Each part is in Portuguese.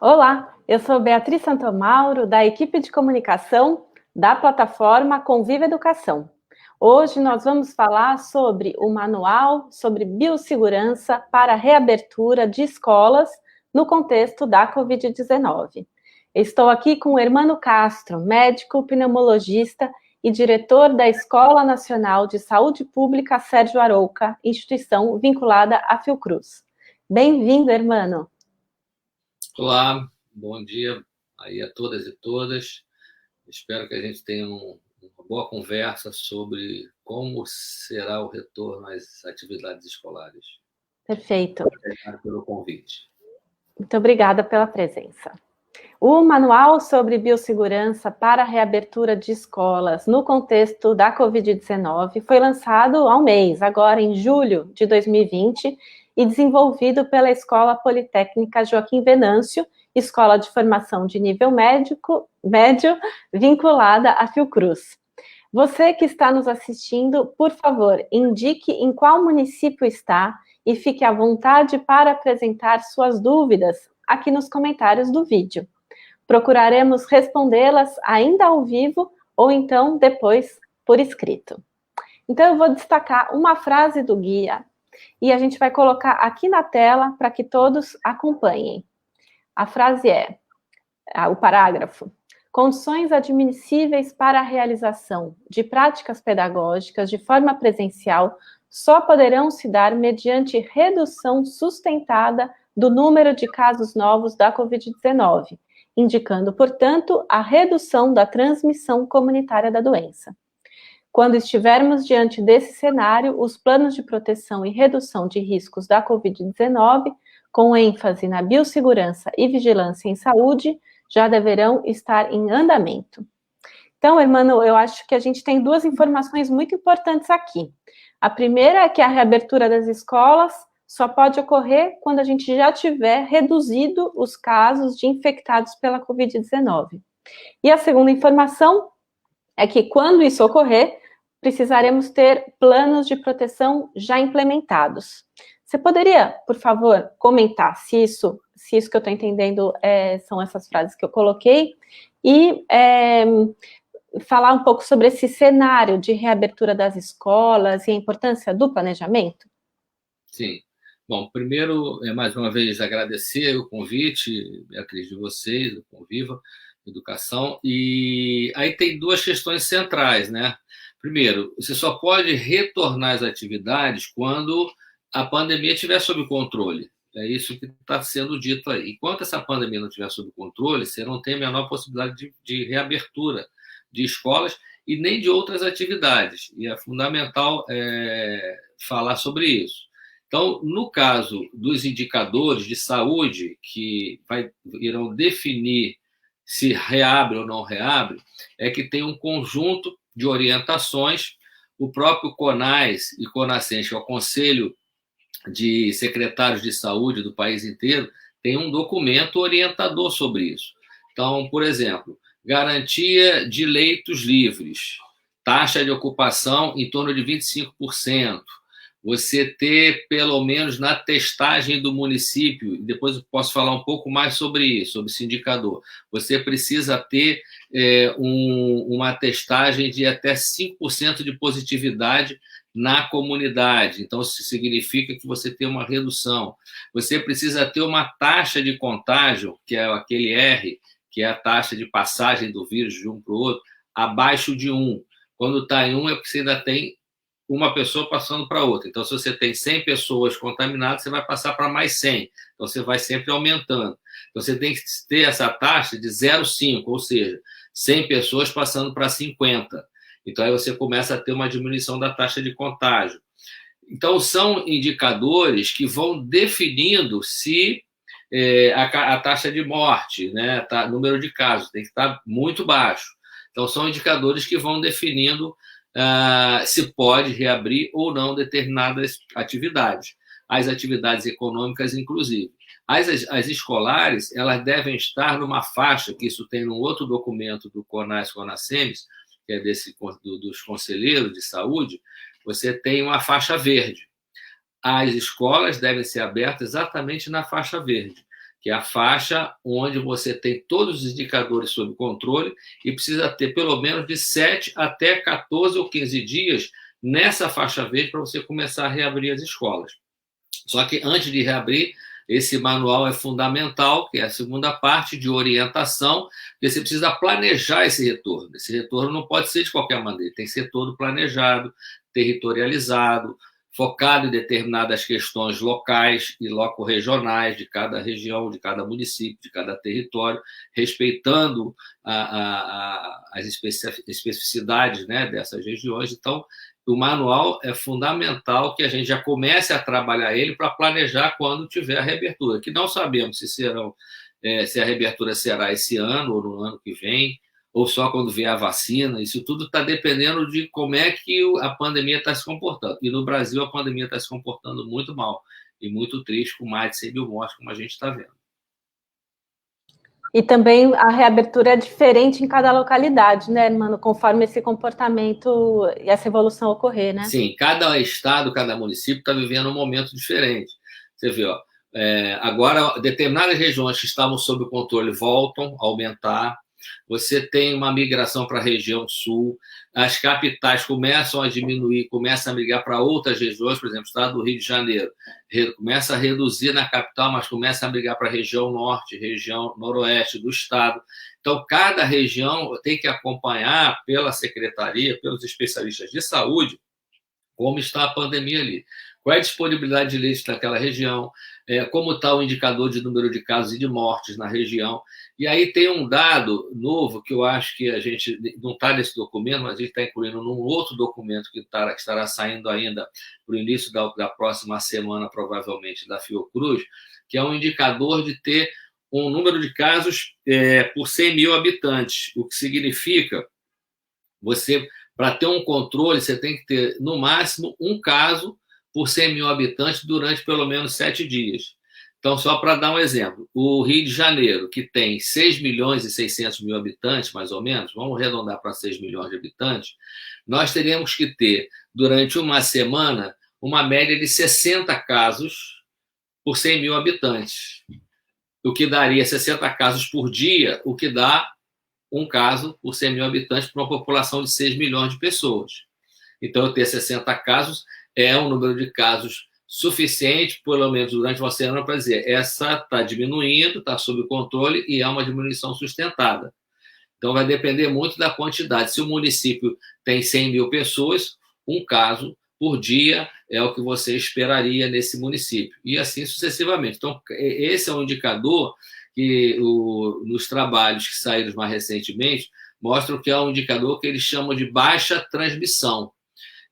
Olá, eu sou Beatriz Santomauro, da equipe de comunicação da plataforma Conviva Educação. Hoje nós vamos falar sobre o manual sobre biossegurança para a reabertura de escolas no contexto da Covid-19. Estou aqui com o Hermano Castro, médico pneumologista e diretor da Escola Nacional de Saúde Pública Sérgio Arouca, instituição vinculada à Fiocruz. Bem-vindo, Hermano. Olá, bom dia aí a todas e todas. Espero que a gente tenha uma boa conversa sobre como será o retorno às atividades escolares. Perfeito. Obrigado pelo convite. Muito obrigada pela presença. O Manual sobre Biossegurança para a Reabertura de Escolas no contexto da Covid-19 foi lançado há um mês, agora em julho de 2020, e desenvolvido pela Escola Politécnica Joaquim Venâncio, escola de formação de nível médio vinculada à Fiocruz. Você que está nos assistindo, por favor, indique em qual município está e fique à vontade para apresentar suas dúvidas aqui nos comentários do vídeo. Procuraremos respondê-las ainda ao vivo ou então depois por escrito. Então eu vou destacar uma frase do guia e a gente vai colocar aqui na tela para que todos acompanhem. A frase é, o parágrafo: condições admissíveis para a realização de práticas pedagógicas de forma presencial só poderão se dar mediante redução sustentada do número de casos novos da Covid-19, indicando, portanto, a redução da transmissão comunitária da doença. Quando estivermos diante desse cenário, os planos de proteção e redução de riscos da Covid-19, com ênfase na biossegurança e vigilância em saúde, já deverão estar em andamento. Então, Hermano, eu acho que a gente tem duas informações muito importantes aqui. A primeira é que a reabertura das escolas só pode ocorrer quando a gente já tiver reduzido os casos de infectados pela Covid-19. E a segunda informação é que quando isso ocorrer, precisaremos ter planos de proteção já implementados. Você poderia, por favor, comentar se isso que eu estou entendendo são essas frases que eu coloquei e falar um pouco sobre esse cenário de reabertura das escolas e a importância do planejamento? Sim. Bom, primeiro, mais uma vez, agradecer o convite, Beatriz, de vocês, do Conviva Educação. E aí tem duas questões centrais, né? Primeiro, você só pode retornar às atividades quando a pandemia estiver sob controle. É isso que está sendo dito aí. Enquanto essa pandemia não estiver sob controle, você não tem a menor possibilidade de reabertura de escolas e nem de outras atividades. E é fundamental falar sobre isso. Então, no caso dos indicadores de saúde que irão definir se reabre ou não reabre, é que tem um conjunto de orientações. O próprio CONAS e CONASCENS, que é o Conselho de Secretários de Saúde do país inteiro, tem um documento orientador sobre isso. Então, por exemplo, garantia de leitos livres, taxa de ocupação em torno de 25%, você ter, pelo menos na testagem do município, e depois eu posso falar um pouco mais sobre isso, sobre esse indicador, você precisa ter uma testagem de até 5% de positividade na comunidade. Então, isso significa que você tem uma redução. Você precisa ter uma taxa de contágio, que é aquele R, que é a taxa de passagem do vírus de um para o outro, abaixo de 1. Quando está em 1 é porque você ainda tem uma pessoa passando para outra. Então, se você tem 100 pessoas contaminadas, você vai passar para mais 100. Então, você vai sempre aumentando. Então, você tem que ter essa taxa de 0,5, ou seja, 100 pessoas passando para 50. Então, aí você começa a ter uma diminuição da taxa de contágio. Então, são indicadores que vão definindo se a taxa de morte, né, número de casos, tem que estar muito baixo. Então, são indicadores que vão definindo se pode reabrir ou não determinadas atividades, as atividades econômicas, inclusive. As escolares, elas devem estar numa faixa, que isso tem num outro documento do CONAS, CONASEMES, que é dos conselheiros de saúde, você tem uma faixa verde. As escolas devem ser abertas exatamente na faixa verde. que é a faixa onde você tem todos os indicadores sob controle e precisa ter pelo menos de 7 até 14 ou 15 dias nessa faixa verde para você começar a reabrir as escolas. Só que antes de reabrir, esse manual é fundamental, que é a segunda parte de orientação, porque você precisa planejar esse retorno. Esse retorno não pode ser de qualquer maneira, tem que ser todo planejado, territorializado, focado em determinadas questões locais e loco-regionais de cada região, de cada município, de cada território, respeitando as especificidades, né, dessas regiões. Então, o manual é fundamental que a gente já comece a trabalhar ele para planejar quando tiver a reabertura, que não sabemos se a reabertura será esse ano ou no ano que vem, ou só quando vier a vacina. Isso tudo está dependendo de como é que a pandemia está se comportando. E no Brasil a pandemia está se comportando muito mal e muito triste, com mais de 100 mil mortes, como a gente está vendo. E também a reabertura é diferente em cada localidade, né, mano? Conforme esse comportamento e essa evolução ocorrer, né? Sim, cada estado, cada município está vivendo um momento diferente. Você vê, ó, agora determinadas regiões que estavam sob controle voltam a aumentar. Você tem uma migração para a região sul, as capitais começam a diminuir, começam a migrar para outras regiões, por exemplo, o estado do Rio de Janeiro começa a reduzir na capital, mas começa a migrar para a região norte, região noroeste do estado. Então, cada região tem que acompanhar pela secretaria, pelos especialistas de saúde, como está a pandemia ali. Qual é a disponibilidade de leitos naquela região, como está o indicador de número de casos e de mortes na região. E aí tem um dado novo que eu acho que a gente não está nesse documento, mas a gente está incluindo num outro documento que estará saindo ainda para o início da próxima semana, provavelmente, da Fiocruz, que é um indicador de ter um número de casos por 100 mil habitantes, o que significa para ter um controle, você tem que ter, no máximo, um caso por 100 mil habitantes durante pelo menos 7 dias. Então, só para dar um exemplo, o Rio de Janeiro, que tem 6 milhões e 600 mil habitantes, mais ou menos, vamos arredondar para 6 milhões de habitantes, nós teríamos que ter, durante uma semana, uma média de 60 casos por 100 mil habitantes, o que daria 60 casos por dia, o que dá um caso por 100 mil habitantes para uma população de 6 milhões de pessoas. Então, eu ter 60 casos é um número de casos suficiente, pelo menos durante uma semana, para dizer essa está diminuindo, está sob controle e é uma diminuição sustentada. Então, vai depender muito da quantidade. Se o município tem 100 mil pessoas, um caso por dia é o que você esperaria nesse município. E assim sucessivamente. Então, esse é um indicador que nos trabalhos que saíram mais recentemente mostram que é um indicador que eles chamam de baixa transmissão.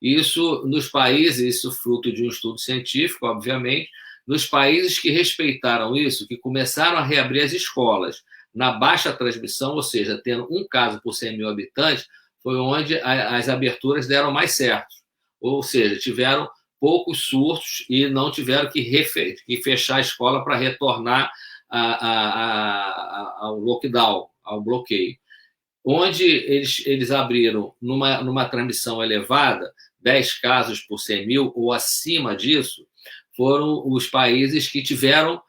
Isso nos países, isso fruto de um estudo científico, obviamente, nos países que respeitaram isso, que começaram a reabrir as escolas na baixa transmissão, ou seja, tendo um caso por 100 mil habitantes, foi onde as aberturas deram mais certo. Ou seja, tiveram poucos surtos e não tiveram que fechar a escola para retornar ao lockdown, ao bloqueio. Onde eles abriram numa transmissão elevada, 10 casos por 100 mil ou acima disso, foram os países que tiveram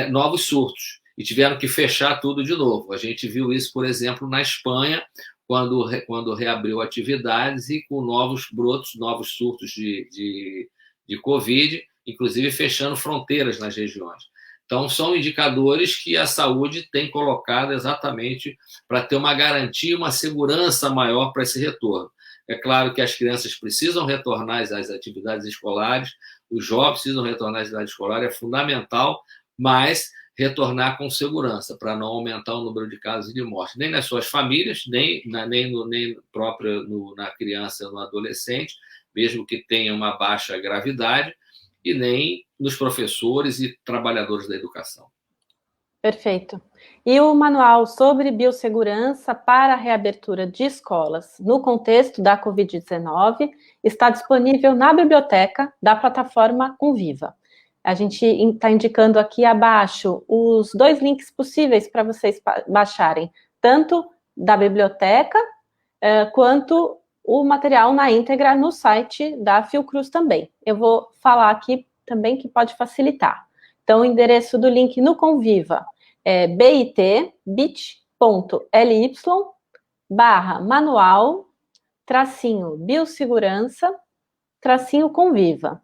novos surtos e tiveram que fechar tudo de novo. A gente viu isso, por exemplo, na Espanha, quando reabriu atividades e com novos brotos, novos surtos de Covid, inclusive fechando fronteiras nas regiões. Então, são indicadores que a saúde tem colocado exatamente para ter uma garantia, uma segurança maior para esse retorno. É claro que as crianças precisam retornar às atividades escolares, os jovens precisam retornar às atividades escolares, é fundamental, mas retornar com segurança, para não aumentar o número de casos e de mortes, nem nas suas famílias, nem própria na criança, no adolescente, mesmo que tenha uma baixa gravidade, e nem nos professores e trabalhadores da educação. Perfeito. E o manual sobre biossegurança para a reabertura de escolas no contexto da Covid-19 está disponível na biblioteca da plataforma Conviva. A gente está indicando aqui abaixo os 2 links possíveis para vocês baixarem, tanto da biblioteca quanto o material na íntegra no site da Fiocruz também. Eu vou falar aqui também que pode facilitar. Então, o endereço do link no Conviva é bit.ly/manual-biossegurança-conviva.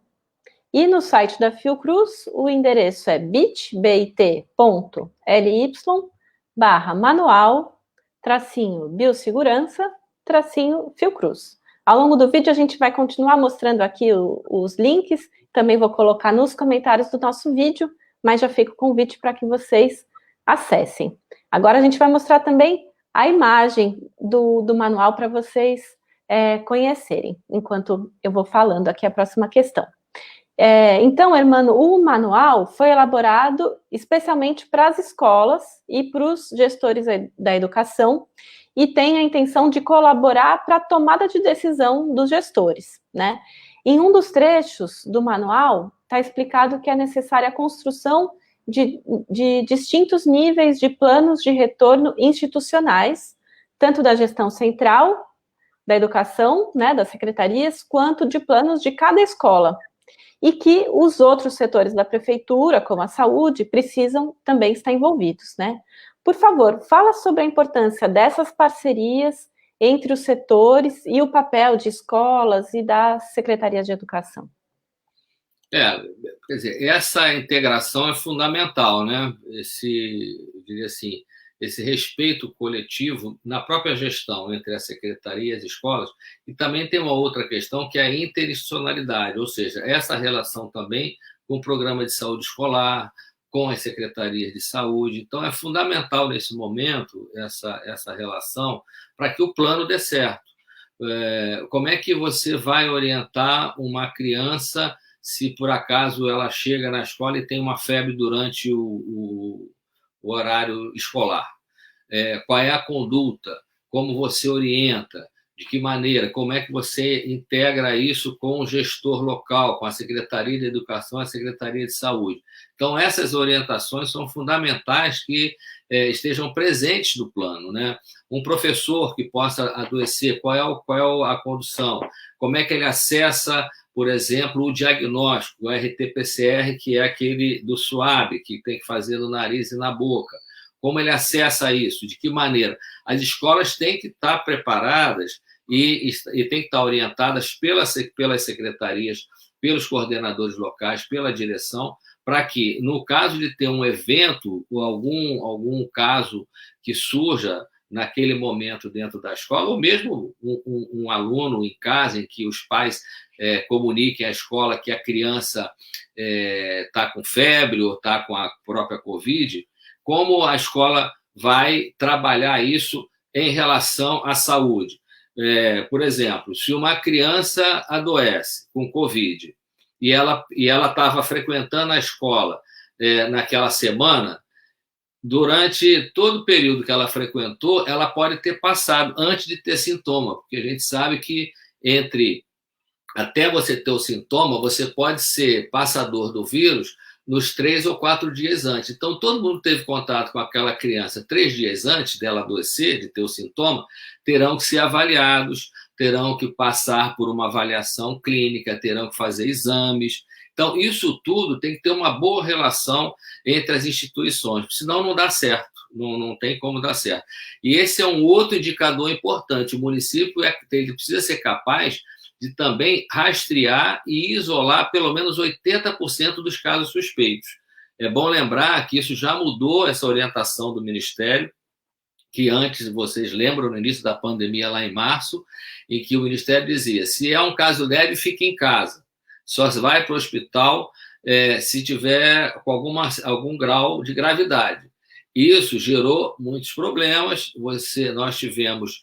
E no site da Fiocruz, o endereço é bit.ly/manual-biossegurança-Fiocruz. Ao longo do vídeo, a gente vai continuar mostrando aqui os links, também vou colocar nos comentários do nosso vídeo, mas já fica o convite para que vocês acessem. Agora a gente vai mostrar também a imagem do manual para vocês conhecerem, enquanto eu vou falando aqui a próxima questão. Então, Hermano, o manual foi elaborado especialmente para as escolas e para os gestores da educação e tem a intenção de colaborar para a tomada de decisão dos gestores, né? Em um dos trechos do manual, está explicado que é necessária a construção de distintos níveis de planos de retorno institucionais, tanto da gestão central da educação, né, das secretarias, quanto de planos de cada escola, e que os outros setores da prefeitura, como a saúde, precisam também estar envolvidos, né? Por favor, fala sobre a importância dessas parcerias entre os setores e o papel de escolas e das secretarias de educação. Quer dizer, essa integração é fundamental, né? Eu diria assim, esse respeito coletivo na própria gestão entre a secretaria e as escolas, e também tem uma outra questão que é a interinstitucionalidade, ou seja, essa relação também com o programa de saúde escolar, com as secretarias de saúde. Então, é fundamental nesse momento essa relação para que o plano dê certo. Como é que você vai orientar uma criança se, por acaso, ela chega na escola e tem uma febre durante o horário escolar? Qual é a conduta? Como você orienta? De que maneira? Como é que você integra isso com o gestor local, com a Secretaria de Educação, a Secretaria de Saúde? Então, essas orientações são fundamentais que estejam presentes no plano, né? Um professor que possa adoecer, qual é a condução? Como é que ele acessa, por exemplo, o diagnóstico, o RT-PCR, que é aquele do SWAB, que tem que fazer no nariz e na boca? Como ele acessa isso? De que maneira? As escolas têm que estar preparadas e têm que estar orientadas pelas secretarias, pelos coordenadores locais, pela direção, para que, no caso de ter um evento ou algum caso que surja naquele momento dentro da escola, ou mesmo um aluno em casa em que os pais comuniquem à escola que a criança está com febre ou está com a própria Covid, como a escola vai trabalhar isso em relação à saúde. Por exemplo, se uma criança adoece com Covid e ela estava frequentando a escola naquela semana, durante todo o período que ela frequentou, ela pode ter passado antes de ter sintoma, porque a gente sabe que até você ter o sintoma, você pode ser passador do vírus nos 3 ou 4 dias antes. Então, todo mundo teve contato com aquela criança 3 dias antes dela adoecer, de ter o sintoma, terão que ser avaliados, terão que passar por uma avaliação clínica, terão que fazer exames. Então, isso tudo tem que ter uma boa relação entre as instituições, senão não dá certo, não tem como dar certo. E esse é um outro indicador importante. O município ele precisa ser capaz de também rastrear e isolar pelo menos 80% dos casos suspeitos. É bom lembrar que isso já mudou, essa orientação do Ministério, que antes, vocês lembram, no início da pandemia, lá em março, em que o Ministério dizia, se é um caso leve, fique em casa. Só vai para o hospital se tiver com algum grau de gravidade. Isso gerou muitos problemas. Nós tivemos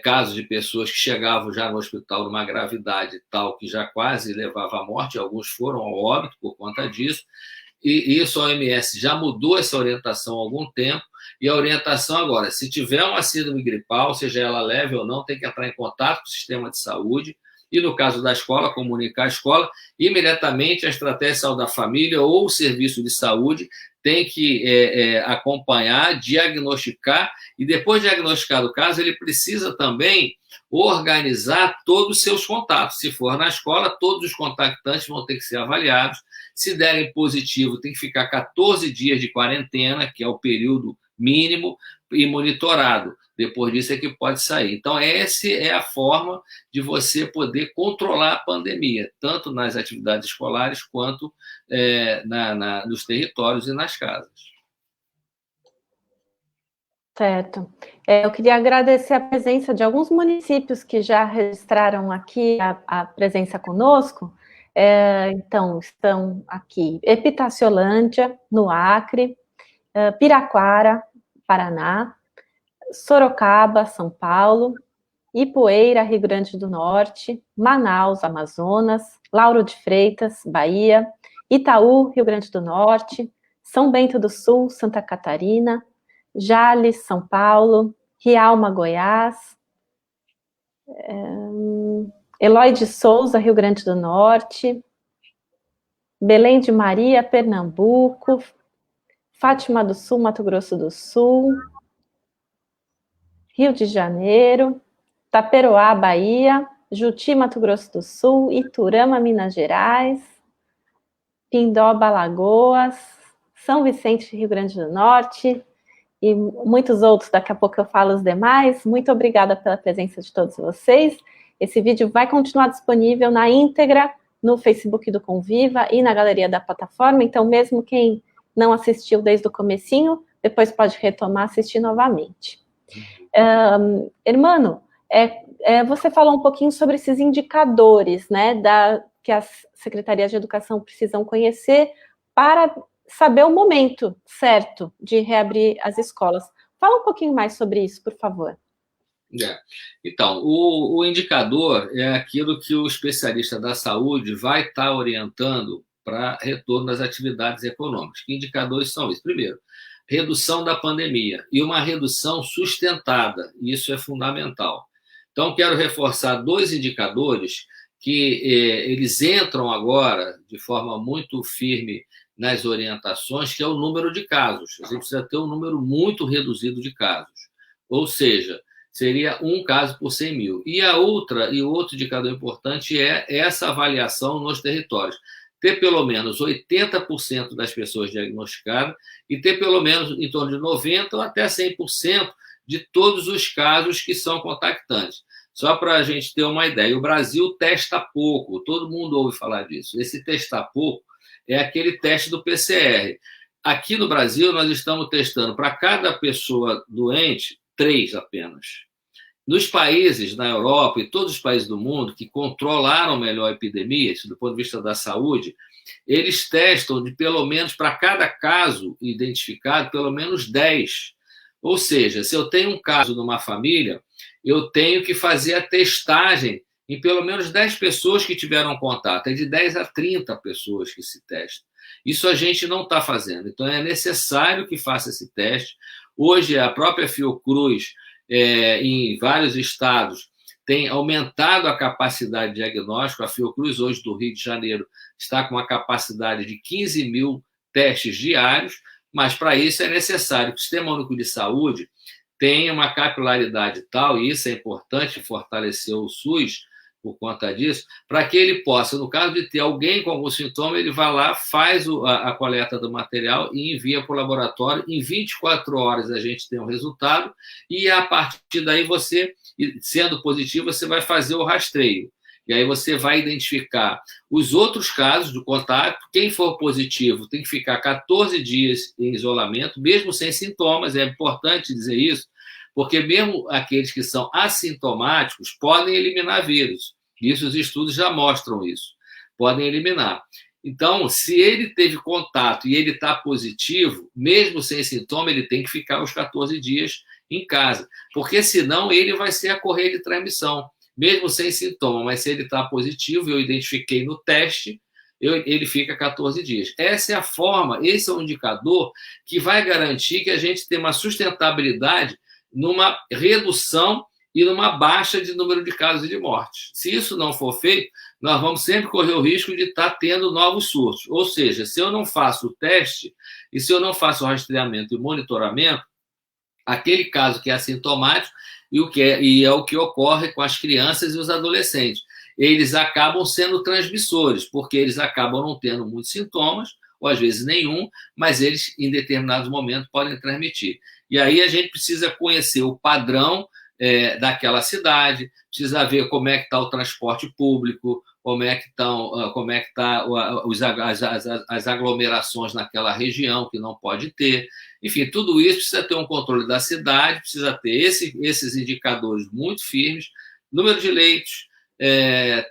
casos de pessoas que chegavam já no hospital numa gravidade tal que já quase levava à morte, alguns foram ao óbito por conta disso, e isso a OMS já mudou essa orientação há algum tempo, e a orientação agora, se tiver uma síndrome gripal, seja ela leve ou não, tem que entrar em contato com o sistema de saúde, e no caso da escola, comunicar à escola, imediatamente a estratégia de saúde da família ou o serviço de saúde tem que acompanhar, diagnosticar, e depois de diagnosticado o caso, ele precisa também organizar todos os seus contatos. Se for na escola, todos os contactantes vão ter que ser avaliados. Se derem positivo, tem que ficar 14 dias de quarentena, que é o período mínimo, e monitorado. Depois disso é que pode sair. Então, essa é a forma de você poder controlar a pandemia, tanto nas atividades escolares quanto nos territórios e nas casas. Certo. Eu queria agradecer a presença de alguns municípios que já registraram aqui a presença conosco. Então, estão aqui Epitaciolândia, no Acre, Piraquara, Paraná, Sorocaba, São Paulo, Ipueira, Rio Grande do Norte, Manaus, Amazonas, Lauro de Freitas, Bahia, Itaú, Rio Grande do Norte, São Bento do Sul, Santa Catarina, Jales, São Paulo, Rialma, Goiás, Eloy de Souza, Rio Grande do Norte, Belém de Maria, Pernambuco, Fátima do Sul, Mato Grosso do Sul, Rio de Janeiro, Taperoá, Bahia, Juti, Mato Grosso do Sul, Iturama, Minas Gerais, Pindoba, Alagoas, São Vicente, Rio Grande do Norte, e muitos outros, daqui a pouco eu falo os demais. Muito obrigada pela presença de todos vocês. Esse vídeo vai continuar disponível na íntegra no Facebook do Conviva e na galeria da plataforma, então mesmo quem não assistiu desde o comecinho, depois pode retomar, assistir novamente. Hermano, você falou um pouquinho sobre esses indicadores, né, que as secretarias de educação precisam conhecer para saber o momento certo de reabrir as escolas. Fala um pouquinho mais sobre isso, por favor. Então, o indicador é aquilo que o especialista da saúde vai estar orientando para retorno das atividades econômicas. Que indicadores são esses? Primeiro, redução da pandemia e uma redução sustentada. Isso é fundamental. Então, quero reforçar 2 indicadores que eles entram agora de forma muito firme nas orientações, que é o número de casos. A gente precisa ter um número muito reduzido de casos. Ou seja, seria 1 caso por 100 mil. E outro indicador importante é essa avaliação nos territórios. Ter pelo menos 80% das pessoas diagnosticadas e ter pelo menos em torno de 90% ou até 100% de todos os casos que são contactantes. Só para a gente ter uma ideia, o Brasil testa pouco, todo mundo ouve falar disso. Esse testar pouco é aquele teste do PCR. Aqui no Brasil, nós estamos testando para cada pessoa doente, 3 apenas. Nos países, na Europa e todos os países do mundo que controlaram melhor a epidemia, isso do ponto de vista da saúde, eles testam de pelo menos, para cada caso identificado, pelo menos 10. Ou seja, se eu tenho um caso numa família, eu tenho que fazer a testagem em pelo menos 10 pessoas que tiveram contato. É de 10 a 30 pessoas que se testam. Isso a gente não está fazendo. Então, é necessário que faça esse teste. Hoje, a própria Fiocruz, em vários estados, tem aumentado a capacidade de diagnóstico. A Fiocruz, hoje, do Rio de Janeiro, está com uma capacidade de 15 mil testes diários, mas, para isso, é necessário que o Sistema Único de Saúde tenha uma capilaridade tal, e isso é importante, fortalecer o SUS por conta disso, para que ele possa, no caso de ter alguém com algum sintoma, ele vai lá, faz a coleta do material e envia para o laboratório. Em 24 horas a gente tem um resultado e, a partir daí, você, sendo positivo, você vai fazer o rastreio. E aí você vai identificar os outros casos do contato. Quem for positivo tem que ficar 14 dias em isolamento, mesmo sem sintomas. É importante dizer isso, porque mesmo aqueles que são assintomáticos podem eliminar vírus. Isso, os estudos já mostram isso. Podem eliminar. Então, se ele teve contato e ele está positivo, mesmo sem sintoma, ele tem que ficar os 14 dias em casa, porque senão ele vai ser a correia de transmissão, mesmo sem sintoma. Mas se ele está positivo, eu identifiquei no teste, ele fica 14 dias. Essa é a forma, esse é o indicador que vai garantir que a gente tenha uma sustentabilidade numa redução e numa baixa de número de casos e de mortes. Se isso não for feito, nós vamos sempre correr o risco de estar tendo novos surtos. Ou seja, se eu não faço o teste e se eu não faço o rastreamento e monitoramento, aquele caso que é assintomático e é o que ocorre com as crianças e os adolescentes. Eles acabam sendo transmissores, porque eles acabam não tendo muitos sintomas, ou às vezes nenhum, mas eles, em determinados momentos, podem transmitir. E aí a gente precisa conhecer o padrão daquela cidade, precisa ver como é que está o transporte público, como é que estão, as aglomerações naquela região que não pode ter. Enfim, tudo isso precisa ter um controle da cidade, precisa ter esses indicadores muito firmes, número de leitos,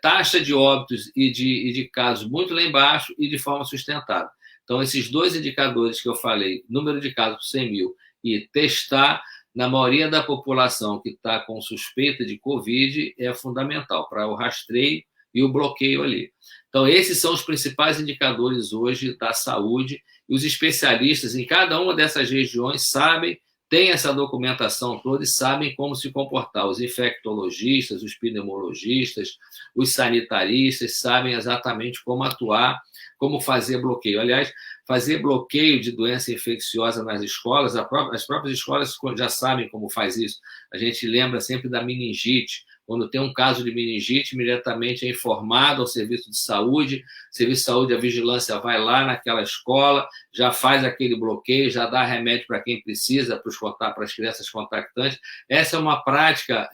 taxa de óbitos e de casos muito lá embaixo e de forma sustentada. Então, esses dois indicadores que eu falei, número de casos por 100 mil e testar na maioria da população que está com suspeita de Covid, é fundamental para o rastreio e o bloqueio ali. Então, esses são os principais indicadores hoje da saúde, e os especialistas em cada uma dessas regiões sabem, têm essa documentação toda e sabem como se comportar. Os infectologistas, os pneumologistas, os sanitaristas sabem exatamente como atuar, como fazer bloqueio. Aliás, fazer bloqueio de doença infecciosa nas escolas, as próprias escolas já sabem como faz isso. A gente lembra sempre da meningite. Quando tem um caso de meningite, imediatamente é informado ao serviço de saúde, o serviço de saúde, a vigilância vai lá naquela escola, já faz aquele bloqueio, já dá remédio para quem precisa, para as crianças contactantes. Essa é uma prática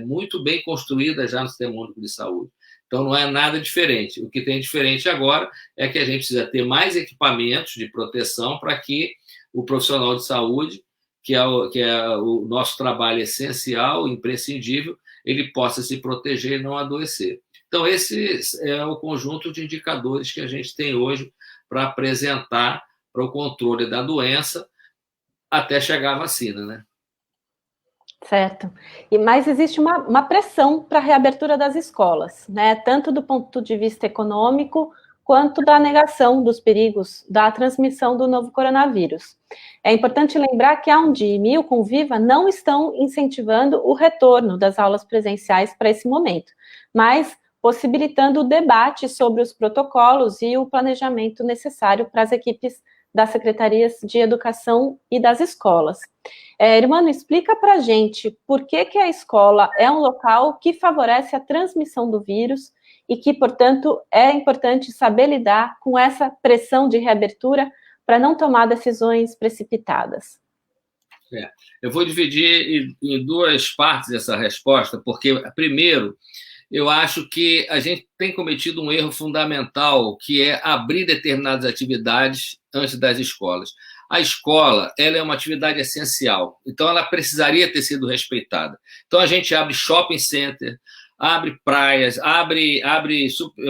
muito bem construída já no Sistema Único de Saúde. Então, não é nada diferente. O que tem diferente agora é que a gente precisa ter mais equipamentos de proteção para que o profissional de saúde, que é o nosso trabalho essencial, imprescindível, ele possa se proteger e não adoecer. Então, esse é o conjunto de indicadores que a gente tem hoje para apresentar para o controle da doença até chegar a vacina, né? Certo. Mas existe uma pressão para a reabertura das escolas, né? Tanto do ponto de vista econômico, quanto da negação dos perigos da transmissão do novo coronavírus. É importante lembrar que a Undime e o Conviva não estão incentivando o retorno das aulas presenciais para esse momento, mas possibilitando o debate sobre os protocolos e o planejamento necessário para as equipes das secretarias de educação e das escolas. Irmão, explica para a gente por que a escola é um local que favorece a transmissão do vírus e que, portanto, é importante saber lidar com essa pressão de reabertura para não tomar decisões precipitadas. Eu vou dividir em duas partes essa resposta, porque, primeiro, eu acho que a gente tem cometido um erro fundamental, que é abrir determinadas atividades antes das escolas. A escola, ela é uma atividade essencial, então ela precisaria ter sido respeitada. Então a gente abre shopping center, abre praias, abre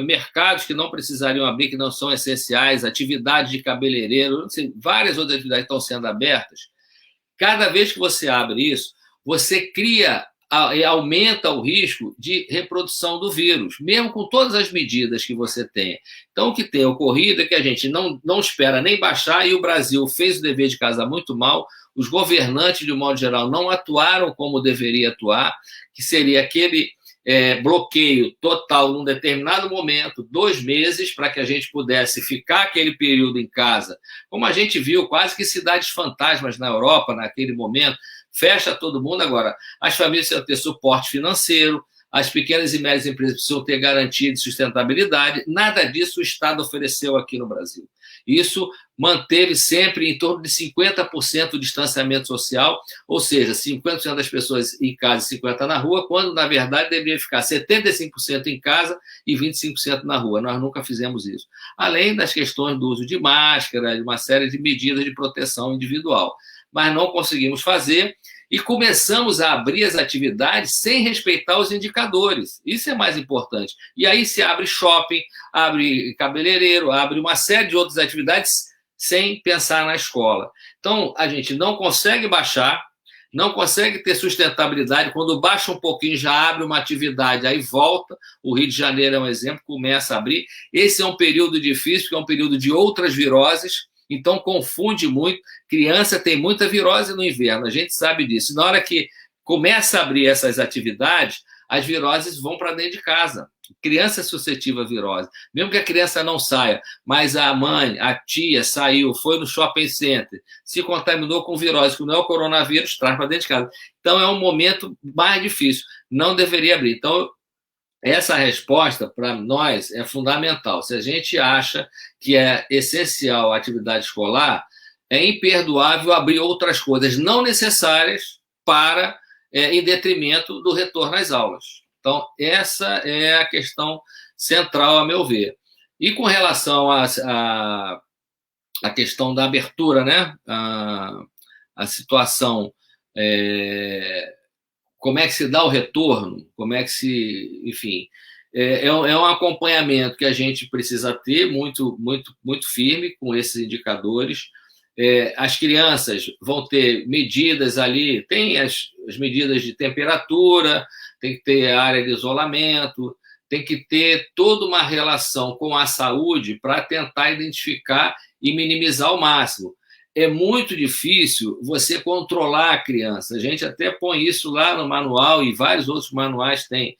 mercados que não precisariam abrir, que não são essenciais, atividades de cabeleireiro, várias outras atividades estão sendo abertas. Cada vez que você abre isso, você cria e aumenta o risco de reprodução do vírus, mesmo com todas as medidas que você tem. Então, o que tem ocorrido é que a gente não espera nem baixar, e o Brasil fez o dever de casa muito mal, os governantes, de um modo geral, não atuaram como deveria atuar, que seria aquele bloqueio total num determinado momento, 2 meses, para que a gente pudesse ficar aquele período em casa. Como a gente viu, quase que cidades fantasmas na Europa, naquele momento, fecha todo mundo. Agora, as famílias precisam ter suporte financeiro, as pequenas e médias empresas precisam ter garantia de sustentabilidade. Nada disso o Estado ofereceu aqui no Brasil. Isso manteve sempre em torno de 50% de distanciamento social, ou seja, 50% das pessoas em casa e 50% na rua, quando, na verdade, deveria ficar 75% em casa e 25% na rua. Nós nunca fizemos isso. Além das questões do uso de máscara, de uma série de medidas de proteção individual. Mas não conseguimos fazer e começamos a abrir as atividades sem respeitar os indicadores. Isso é mais importante. E aí se abre shopping, abre cabeleireiro, abre uma série de outras atividades sem pensar na escola. Então, a gente não consegue baixar, não consegue ter sustentabilidade. Quando baixa um pouquinho, já abre uma atividade, aí volta. O Rio de Janeiro é um exemplo, começa a abrir. Esse é um período difícil, porque é um período de outras viroses, então confunde muito. Criança tem muita virose no inverno, a gente sabe disso. Na hora que começa a abrir essas atividades, as viroses vão para dentro de casa. Criança é suscetível a virose. Mesmo que a criança não saia, mas a mãe, a tia saiu, foi no shopping center, se contaminou com virose, que não é o coronavírus, traz para dentro de casa. Então, é um momento mais difícil. Não deveria abrir. Então, essa resposta, para nós, é fundamental. Se a gente acha que é essencial a atividade escolar, é imperdoável abrir outras coisas não necessárias para, em detrimento do retorno às aulas. Então, essa é a questão central, a meu ver. E com relação à questão da abertura, né? A situação, como é que se dá o retorno, como é que se... Enfim, é um acompanhamento que a gente precisa ter muito, muito, muito firme com esses indicadores. As crianças vão ter medidas ali, tem as medidas de temperatura, tem que ter área de isolamento, tem que ter toda uma relação com a saúde para tentar identificar e minimizar ao máximo. É muito difícil você controlar a criança. A gente até põe isso lá no manual, e vários outros manuais têm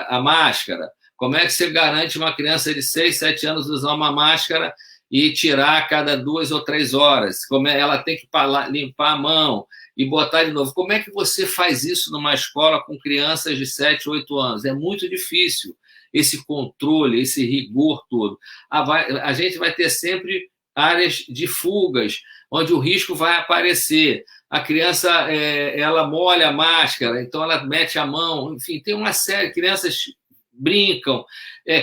a máscara. Como é que você garante uma criança de 6, 7 anos usar uma máscara e tirar a cada 2 ou 3 horas? Como ela tem que limpar a mão e botar de novo. Como é que você faz isso numa escola com crianças de 7, 8 anos? É muito difícil esse controle, esse rigor todo. A gente vai ter sempre áreas de fugas, onde o risco vai aparecer. A criança ela molha a máscara, então ela mete a mão. Enfim, tem uma série de crianças brincam,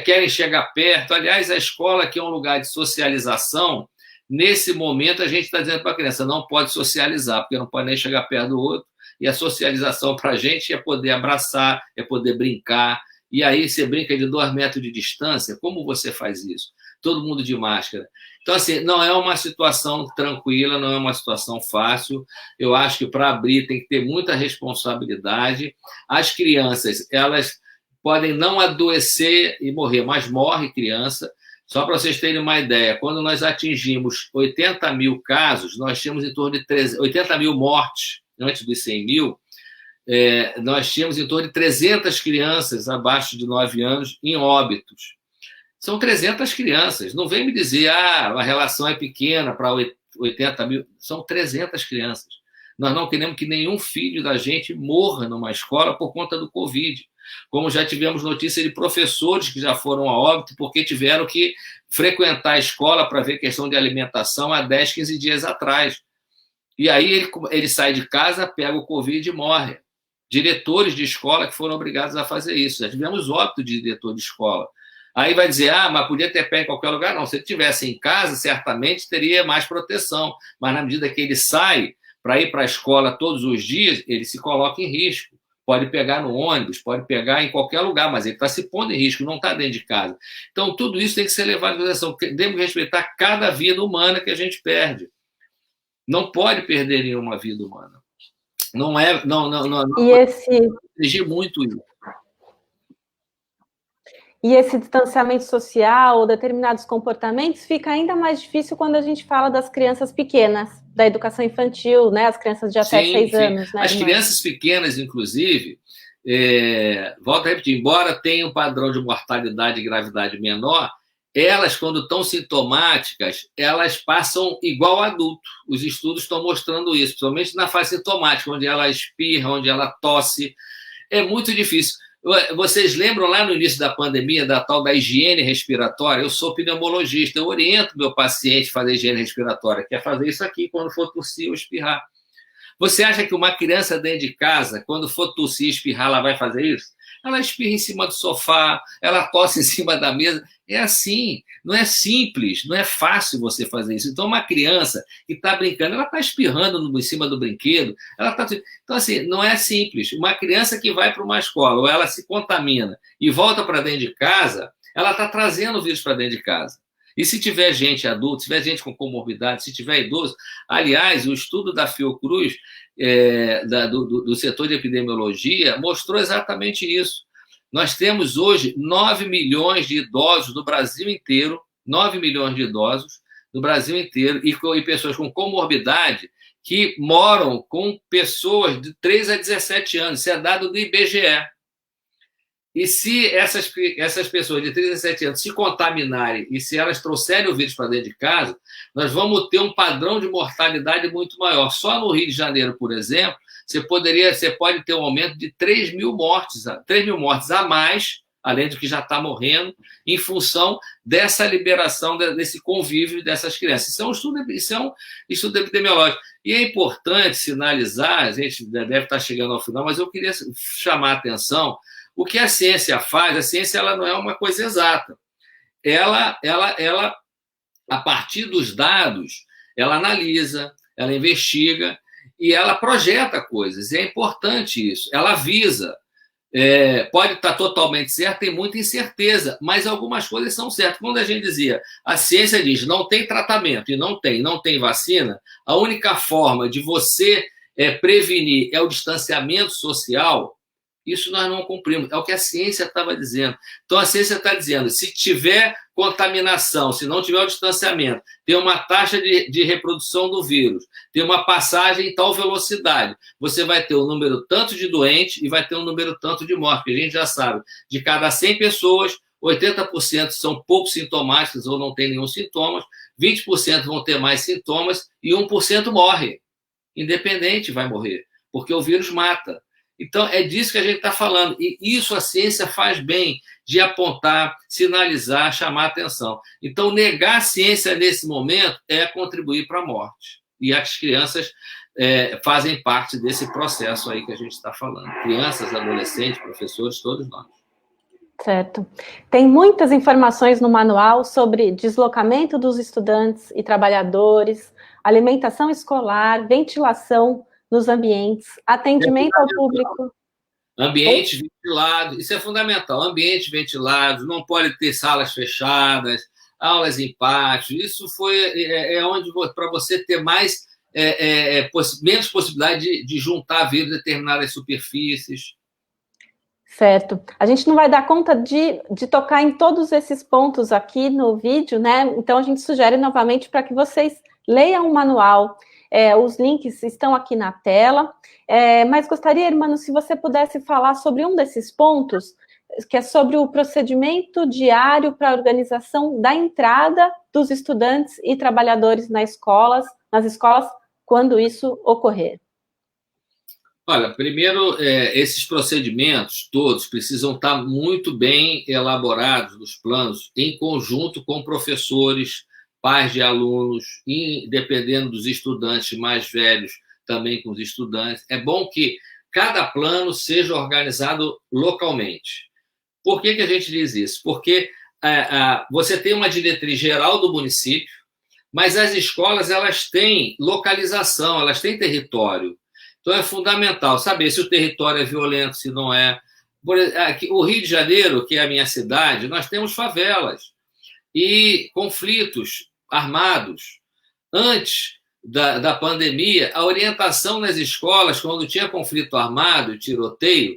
querem chegar perto. Aliás, a escola, que é um lugar de socialização, nesse momento a gente está dizendo para a criança, não pode socializar, porque não pode nem chegar perto do outro, e a socialização para a gente é poder abraçar, é poder brincar, e aí você brinca de 2 metros de distância. Como você faz isso? Todo mundo de máscara. Então, assim, não é uma situação tranquila, não é uma situação fácil. Eu acho que para abrir tem que ter muita responsabilidade. As crianças, elas podem não adoecer e morrer, mas morre criança. Só para vocês terem uma ideia, quando nós atingimos 80 mil casos, nós tínhamos em torno de 80 mil mortes antes dos 100 mil, nós tínhamos em torno de 300 crianças abaixo de 9 anos em óbitos. São 300 crianças. Não vem me dizer, a relação é pequena para 80 mil. São 300 crianças. Nós não queremos que nenhum filho da gente morra numa escola por conta do Covid. Como já tivemos notícia de professores que já foram a óbito porque tiveram que frequentar a escola para ver questão de alimentação há 10, 15 dias atrás. E aí ele sai de casa, pega o Covid e morre. Diretores de escola que foram obrigados a fazer isso. Já tivemos óbito de diretor de escola. Aí vai dizer, mas podia ter pé em qualquer lugar. Não, se ele estivesse em casa, certamente teria mais proteção. Mas na medida que ele sai para ir para a escola todos os dias, ele se coloca em risco. Pode pegar no ônibus, pode pegar em qualquer lugar, mas ele está se pondo em risco, não está dentro de casa. Então, tudo isso tem que ser levado em consideração. Devemos respeitar cada vida humana que a gente perde. Não pode perder nenhuma vida humana. Não exigir muito isso. E esse distanciamento social, determinados comportamentos, fica ainda mais difícil quando a gente fala das crianças pequenas, da educação infantil, né? As crianças de até 6 anos. Né, as crianças pequenas, inclusive, volto a repetir, embora tenham um padrão de mortalidade e gravidade menor, elas, quando estão sintomáticas, elas passam igual adulto. Os estudos estão mostrando isso, principalmente na fase sintomática, onde ela espirra, onde ela tosse. É muito difícil. Vocês lembram lá no início da pandemia da tal da higiene respiratória? Eu sou pneumologista, eu oriento meu paciente a fazer higiene respiratória, que é fazer isso aqui quando for tossir ou espirrar. Você acha que uma criança dentro de casa, quando for tossir e espirrar, ela vai fazer isso? Ela espirra em cima do sofá, ela tosse em cima da mesa. É assim, não é simples, não é fácil você fazer isso. Então, uma criança que está brincando, ela está espirrando em cima do brinquedo. Então, assim, não é simples. Uma criança que vai para uma escola, ou ela se contamina e volta para dentro de casa, ela está trazendo o vírus para dentro de casa. E se tiver gente adulta, se tiver gente com comorbidade, se tiver idoso... Aliás, o estudo da Fiocruz, do setor de epidemiologia, mostrou exatamente isso. Nós temos hoje 9 milhões de idosos do Brasil inteiro, 9 milhões de idosos do Brasil inteiro, e pessoas com comorbidade que moram com pessoas de 3 a 17 anos. Isso é dado do IBGE. E se essas pessoas de 3 a 17 anos se contaminarem e se elas trouxerem o vírus para dentro de casa, nós vamos ter um padrão de mortalidade muito maior. Só no Rio de Janeiro, por exemplo, você pode ter um aumento de 3 mil mortes a mais, além do que já está morrendo, em função dessa liberação, desse convívio dessas crianças. Isso é um estudo epidemiológico. E é importante sinalizar, a gente deve estar chegando ao final, mas eu queria chamar a atenção. O que a ciência faz, a ciência ela não é uma coisa exata. Ela, a partir dos dados, ela analisa, ela investiga e ela projeta coisas. E é importante isso. Ela avisa. Pode estar totalmente certo, tem muita incerteza, mas algumas coisas são certas. Quando a gente dizia, a ciência diz, não tem tratamento e não tem vacina, a única forma de você prevenir é o distanciamento social. Isso nós não cumprimos. É o que a ciência estava dizendo. Então, a ciência está dizendo, se tiver contaminação, se não tiver o distanciamento, tem uma taxa de reprodução do vírus, tem uma passagem em tal velocidade, você vai ter um número tanto de doentes e vai ter um número tanto de mortes, porque a gente já sabe, de cada 100 pessoas, 80% são pouco sintomáticas ou não têm nenhum sintoma, 20% vão ter mais sintomas e 1% morre. Independente vai morrer, porque o vírus mata. Então, é disso que a gente está falando. E isso a ciência faz bem, de apontar, sinalizar, chamar atenção. Então, negar a ciência nesse momento é contribuir para a morte. E as crianças fazem parte desse processo aí que a gente está falando. Crianças, adolescentes, professores, todos nós. Certo. Tem muitas informações no manual sobre deslocamento dos estudantes e trabalhadores, alimentação escolar, ventilação nos ambientes, atendimento ao público. Ambiente ventilado, isso é fundamental. Ambiente ventilado, não pode ter salas fechadas, aulas em pátio. Isso é onde, para você ter menos possibilidade de juntar vírus em determinadas superfícies. Certo. A gente não vai dar conta de tocar em todos esses pontos aqui no vídeo, né? Então, a gente sugere novamente para que vocês leiam o manual. Os links estão aqui na tela, mas gostaria, irmão, se você pudesse falar sobre um desses pontos, que é sobre o procedimento diário para a organização da entrada dos estudantes e trabalhadores nas escolas, quando isso ocorrer. Olha, primeiro, esses procedimentos todos precisam estar muito bem elaborados nos planos, em conjunto com professores, pais de alunos, e dependendo dos estudantes mais velhos, também com os estudantes. É bom que cada plano seja organizado localmente. Por que a gente diz isso? Porque você tem uma diretriz geral do município, mas as escolas elas têm localização, elas têm território. Então, é fundamental saber se o território é violento, se não é. O Rio de Janeiro, que é a minha cidade, nós temos favelas e conflitos armados. Antes da pandemia, a orientação nas escolas, quando tinha conflito armado, tiroteio,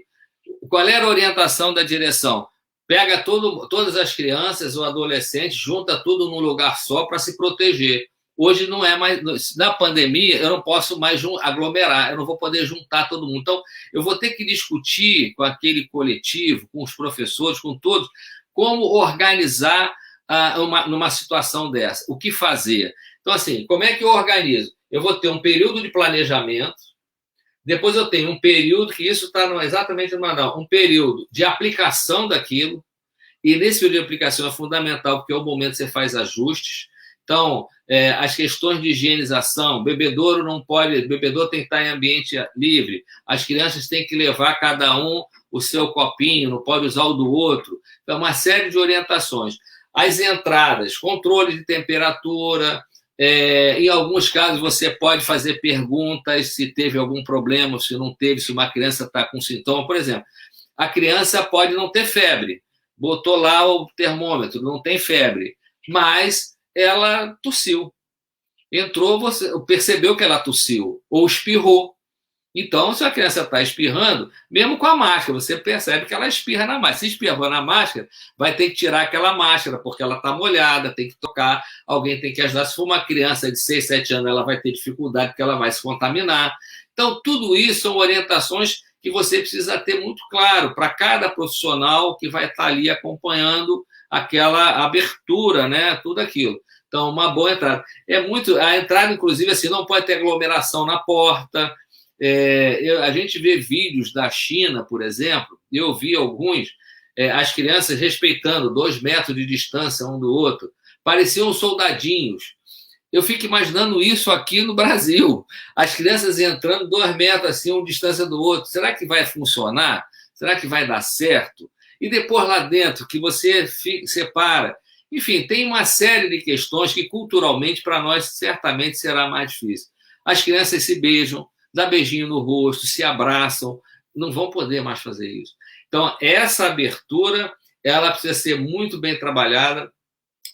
qual era a orientação da direção? Pega todas as crianças ou adolescentes, junta tudo num lugar só para se proteger. Hoje não é mais. Na pandemia, eu não posso mais aglomerar, eu não vou poder juntar todo mundo. Então, eu vou ter que discutir com aquele coletivo, com os professores, com todos, como organizar numa situação dessa. O que fazer? Então, assim, como é que eu organizo? Eu vou ter um período de planejamento, depois eu tenho um período, que isso está exatamente no manual, um período de aplicação daquilo, e nesse período de aplicação é fundamental, porque é o momento que você faz ajustes. Então, as questões de higienização, bebedouro tem que estar em ambiente livre, as crianças têm que levar cada um o seu copinho, não pode usar o do outro. Então, uma série de orientações. As entradas, controle de temperatura, em alguns casos você pode fazer perguntas se teve algum problema, se não teve, se uma criança está com sintoma. Por exemplo, a criança pode não ter febre, botou lá o termômetro, não tem febre, mas ela tossiu. Entrou, você percebeu que ela tossiu, ou espirrou. Então, se a criança está espirrando, mesmo com a máscara, você percebe que ela espirra na máscara. Se espirrou na máscara, vai ter que tirar aquela máscara, porque ela está molhada, tem que tocar, alguém tem que ajudar. Se for uma criança de 6, 7 anos, ela vai ter dificuldade, porque ela vai se contaminar. Então, tudo isso são orientações que você precisa ter muito claro para cada profissional que vai estar ali acompanhando aquela abertura, né? Tudo aquilo. Então, uma boa entrada. A entrada, inclusive, assim, não pode ter aglomeração na porta. A gente vê vídeos da China, por exemplo, eu vi alguns, as crianças respeitando 2 metros de distância um do outro, pareciam soldadinhos. Eu fico imaginando isso aqui no Brasil, as crianças entrando 2 metros assim, um distância do outro. Será que vai funcionar? Será que vai dar certo? E depois lá dentro, que você separa. Enfim, tem uma série de questões que culturalmente para nós certamente será mais difícil. As crianças se beijam, dá beijinho no rosto, se abraçam, não vão poder mais fazer isso. Então, essa abertura, ela precisa ser muito bem trabalhada,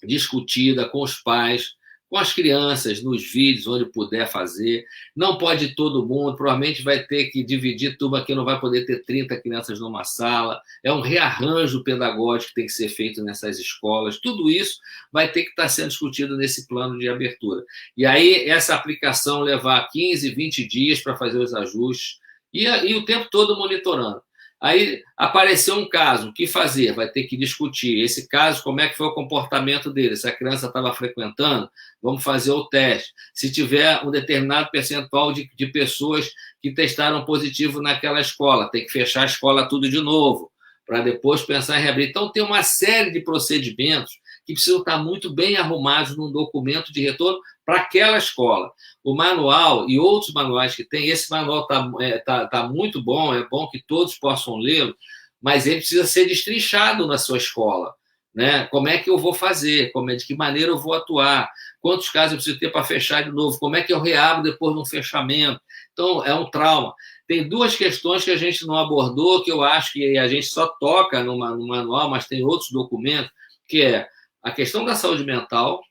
discutida com os pais, com as crianças, nos vídeos, onde puder fazer. Não pode todo mundo, provavelmente vai ter que dividir turma, que não vai poder ter 30 crianças numa sala. É um rearranjo pedagógico que tem que ser feito nessas escolas. Tudo isso vai ter que estar sendo discutido nesse plano de abertura. E aí, essa aplicação levar 15, 20 dias para fazer os ajustes e o tempo todo monitorando. Aí apareceu um caso, o que fazer? Vai ter que discutir. Esse caso, como é que foi o comportamento dele? Se a criança estava frequentando, vamos fazer o teste. Se tiver um determinado percentual de pessoas que testaram positivo naquela escola, tem que fechar a escola tudo de novo, para depois pensar em reabrir. Então, tem uma série de procedimentos que precisam estar muito bem arrumados num documento de retorno para aquela escola. O manual e outros manuais que tem, esse manual tá muito bom, é bom que todos possam lê-lo, mas ele precisa ser destrinchado na sua escola. Né? Como é que eu vou fazer? De que maneira eu vou atuar? Quantos casos eu preciso ter para fechar de novo? Como é que eu reabro depois de um fechamento? Então, é um trauma. Tem 2 questões que a gente não abordou, que eu acho que a gente só toca no manual, mas tem outros documentos, que é a questão da saúde mental,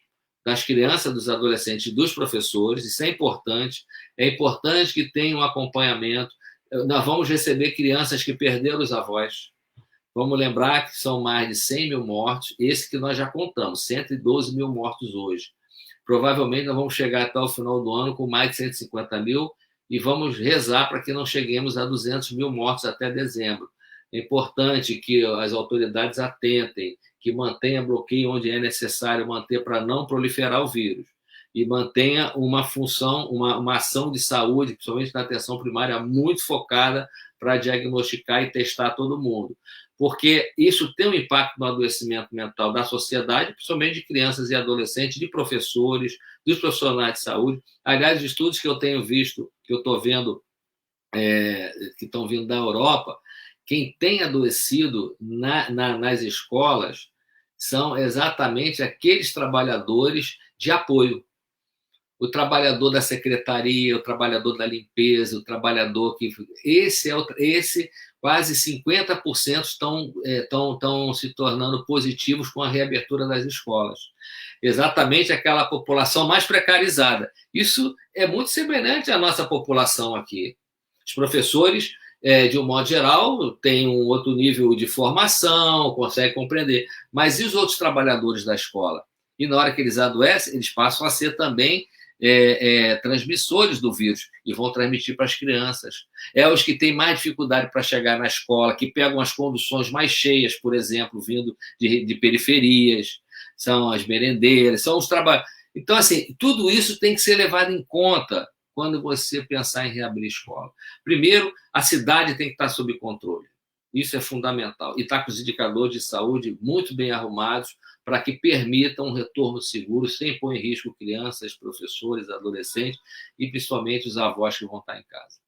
das crianças, dos adolescentes e dos professores. Isso é importante. É importante que tenha um acompanhamento. Nós vamos receber crianças que perderam os avós. Vamos lembrar que são mais de 100 mil mortos. Esse que nós já contamos, 112 mil mortos hoje. Provavelmente nós vamos chegar até o final do ano com mais de 150 mil e vamos rezar para que não cheguemos a 200 mil mortos até dezembro. É importante que as autoridades atentem, que mantenha bloqueio onde é necessário manter para não proliferar o vírus e mantenha uma função, uma ação de saúde, principalmente na atenção primária, muito focada para diagnosticar e testar todo mundo. Porque isso tem um impacto no adoecimento mental da sociedade, principalmente de crianças e adolescentes, de professores, dos profissionais de saúde. Aliás, os estudos que eu tenho visto, que eu estou vendo, que estão vindo da Europa, quem tem adoecido nas escolas são exatamente aqueles trabalhadores de apoio. O trabalhador da secretaria, o trabalhador da limpeza, o trabalhador que... Esse quase 50% estão se tornando positivos com a reabertura das escolas. Exatamente aquela população mais precarizada. Isso é muito semelhante à nossa população aqui. Os professores, de um modo geral, têm um outro nível de formação, conseguem compreender. Mas e os outros trabalhadores da escola? E na hora que eles adoecem, eles passam a ser também transmissores do vírus e vão transmitir para as crianças. Os que têm mais dificuldade para chegar na escola, que pegam as conduções mais cheias, por exemplo, vindo de periferias, são as merendeiras, são os trabalhadores. Então, assim, tudo isso tem que ser levado em conta quando você pensar em reabrir a escola. Primeiro, a cidade tem que estar sob controle. Isso é fundamental. E estar com os indicadores de saúde muito bem arrumados para que permitam um retorno seguro, sem pôr em risco crianças, professores, adolescentes e principalmente os avós que vão estar em casa.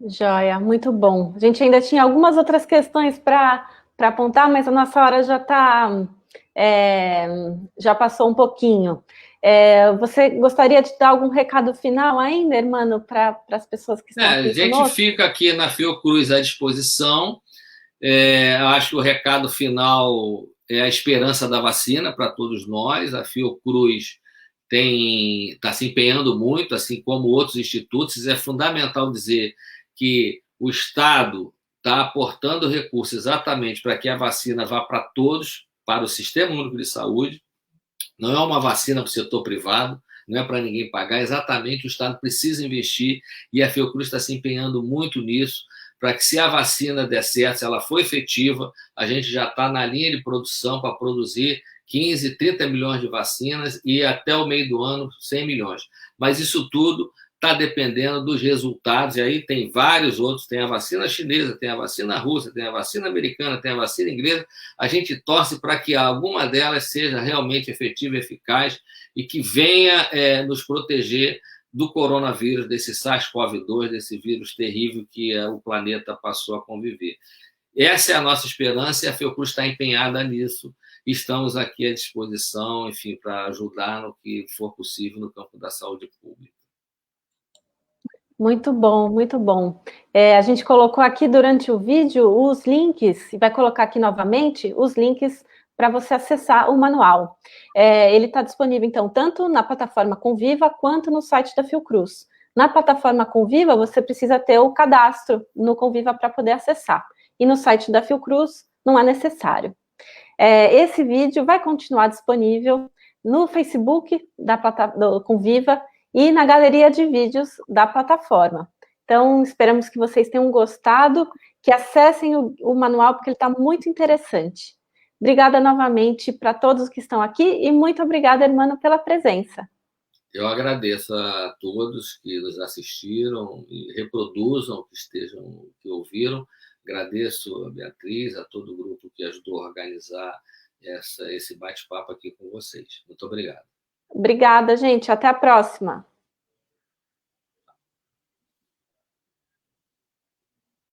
Joia, muito bom. A gente ainda tinha algumas outras questões para apontar, mas a nossa hora já já passou um pouquinho. Você gostaria de dar algum recado final ainda, Hermano, para as pessoas que estão aqui conosco? A gente fica aqui na Fiocruz à disposição. Acho que o recado final é a esperança da vacina para todos nós. A Fiocruz está se empenhando muito, assim como outros institutos. É fundamental dizer que o Estado está aportando recursos exatamente para que a vacina vá para todos, para o Sistema Único de Saúde. Não é uma vacina para o setor privado, não é para ninguém pagar, exatamente o Estado precisa investir e a Fiocruz está se empenhando muito nisso, para que se a vacina der certo, se ela for efetiva, a gente já está na linha de produção para produzir 15, 30 milhões de vacinas e até o meio do ano 100 milhões. Mas isso tudo está dependendo dos resultados, e aí tem vários outros, tem a vacina chinesa, tem a vacina russa, tem a vacina americana, tem a vacina inglesa. A gente torce para que alguma delas seja realmente efetiva e eficaz e que venha nos proteger do coronavírus, desse SARS-CoV-2, desse vírus terrível que o planeta passou a conviver. Essa é a nossa esperança e a Fiocruz está empenhada nisso. Estamos aqui à disposição, enfim, para ajudar no que for possível no campo da saúde pública. Muito bom, muito bom. A gente colocou aqui durante o vídeo os links, e vai colocar aqui novamente os links para você acessar o manual. Ele está disponível, então, tanto na plataforma Conviva, quanto no site da Fiocruz. Na plataforma Conviva, você precisa ter o cadastro no Conviva para poder acessar. E no site da Fiocruz, não é necessário. Esse vídeo vai continuar disponível no Facebook do Conviva, e na galeria de vídeos da plataforma. Então, esperamos que vocês tenham gostado, que acessem o manual, porque ele está muito interessante. Obrigada novamente para todos que estão aqui, e muito obrigada, Hermano, pela presença. Eu agradeço a todos que nos assistiram e reproduzam, que ouviram. Agradeço a Beatriz, a todo o grupo que ajudou a organizar esse bate-papo aqui com vocês. Muito obrigado. Obrigada, gente. Até a próxima.